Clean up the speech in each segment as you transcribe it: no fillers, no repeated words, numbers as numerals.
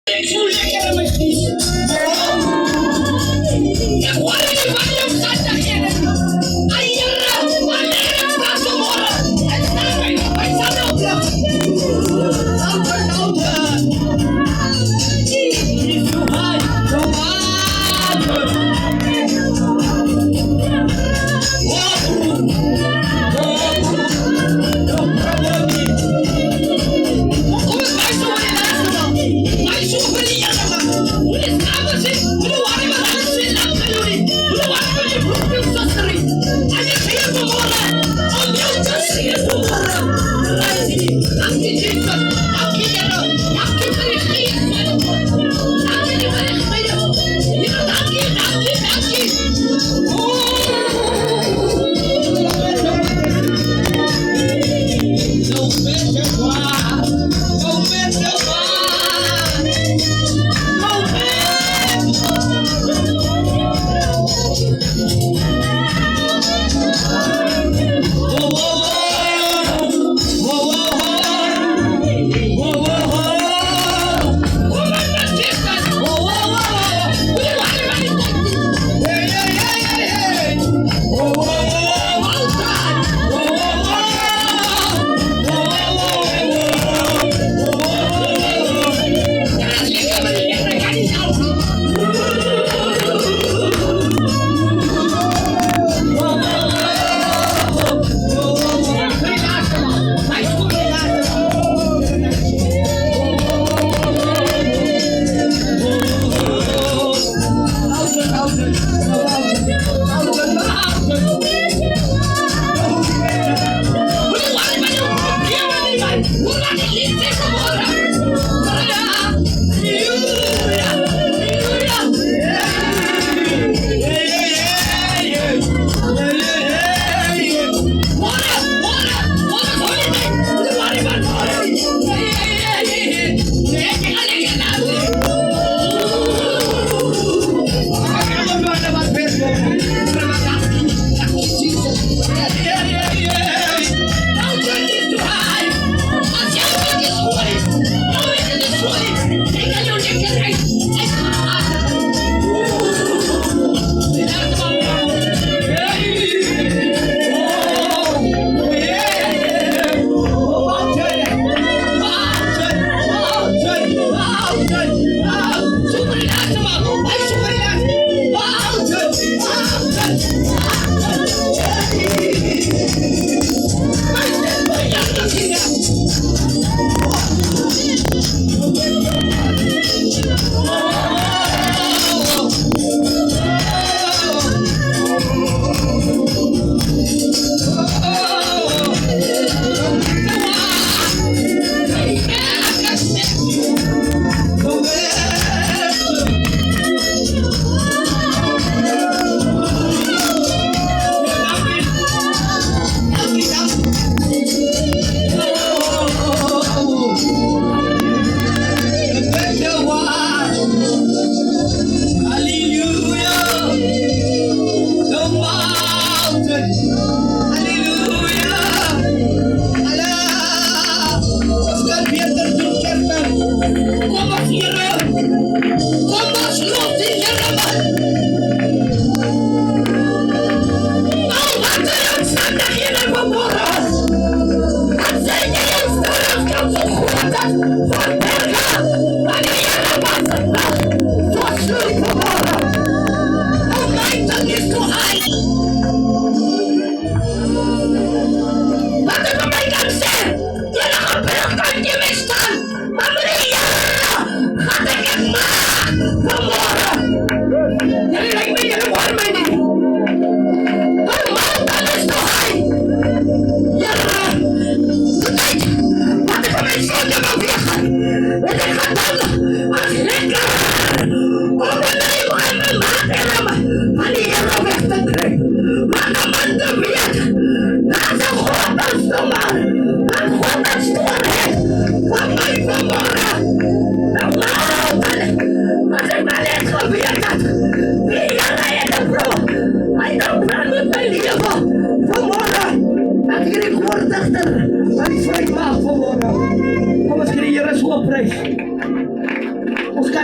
Sulit ka naman, sis. Nakuha ni Bayang Santa Kennedy. Ayan na! Maliit na sumura! Ang dami! May sanaw na! Ang isuhan!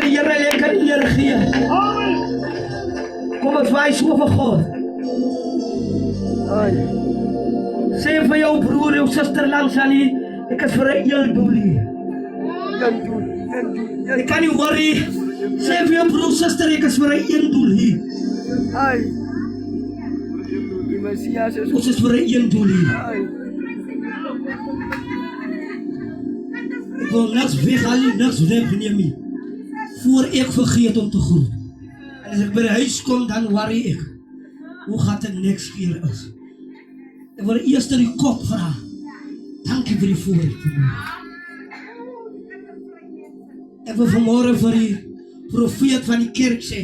die Here lekker eer gee. Kom ons wys so vir God. Sê vir jou broer, jou suster langs aan die, ek is vir 'n heel doel hier. Ek kan nie worry. Sê vir jou broer, suster, ek is vir 'n heel doel hier. Ons is vir 'n heel doel hier. Ek wil niks weghaal nie, niks wegneem nie. Voor ek vergeet om te groet. En as ek by die huis kom, dan worry ek. Hoe gaat ek niks keer is? Ek wil eers die kop vra. Dankie vir die voorrecht vanmorgen. Ek wil vanmorgen vir die profeet van die kerk sê,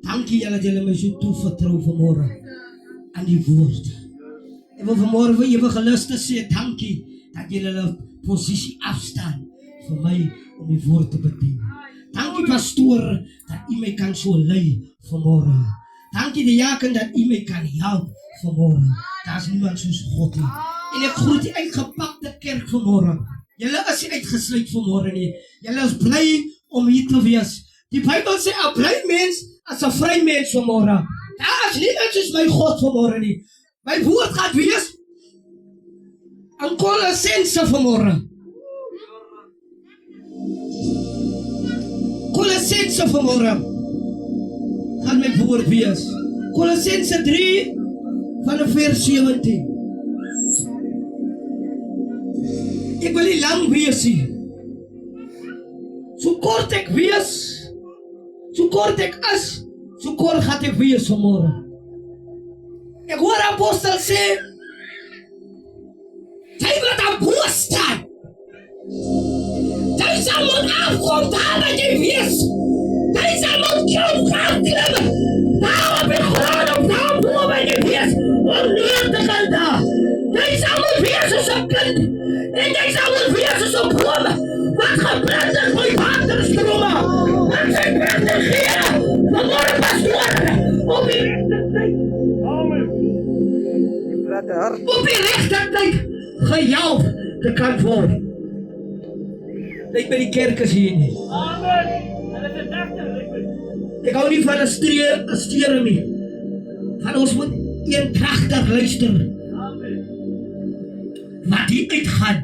dankie julle dat julle my so toevertrou vanmorgen aan die woord. Ek wil vanmorgen vir ewige liste sê, dankie dat julle hulle posisie afstaan vir my om die woord te bedien. Dankie pastoor dat u my kan so lei vanmorgen. Dankie die jaken dat u my kan help vanmorgen. Daar is niemand soos God nie. En ek groet die uitgepakte kerk vanmorgen. Julle is nie uitgesluit vanmorgen nie. Julle is bly om hier te wees. Die Bybel sê, 'n bly mens as 'n vry mens vanmorgen. Daar is niemand soos my God vanmorgen nie. My woord gaat wees aan Kolossense vanmorgen. Kolossense vanmorgen gaan my woord wees. Kolossense 3 van vers 17. Ek wil nie lang wees nie. So kort ek wees, so kort ek is, so kort gaat ek wees vanmorgen. Ek hoor apostel sê, jy wat aan boos staan, jy sal moet afkom daar wat jy wees, jy sal moet klim, daar op die grond op daar boven wat jy wees, om neer te gaan daar. Jy sal moet wees as 'n kind, en jy sal moet wees as 'n boom, wat gebrand is met waterstrome, wat sy brand gee, vanmorgen pastoor, op die rechte tyd. Op die rechte tyd gehelp te kan word. Lyk by die kerk is hier nie. Ek hou nie van 'n steer nie. Van ons moet eenkragtig luister. Wat hier uitgaan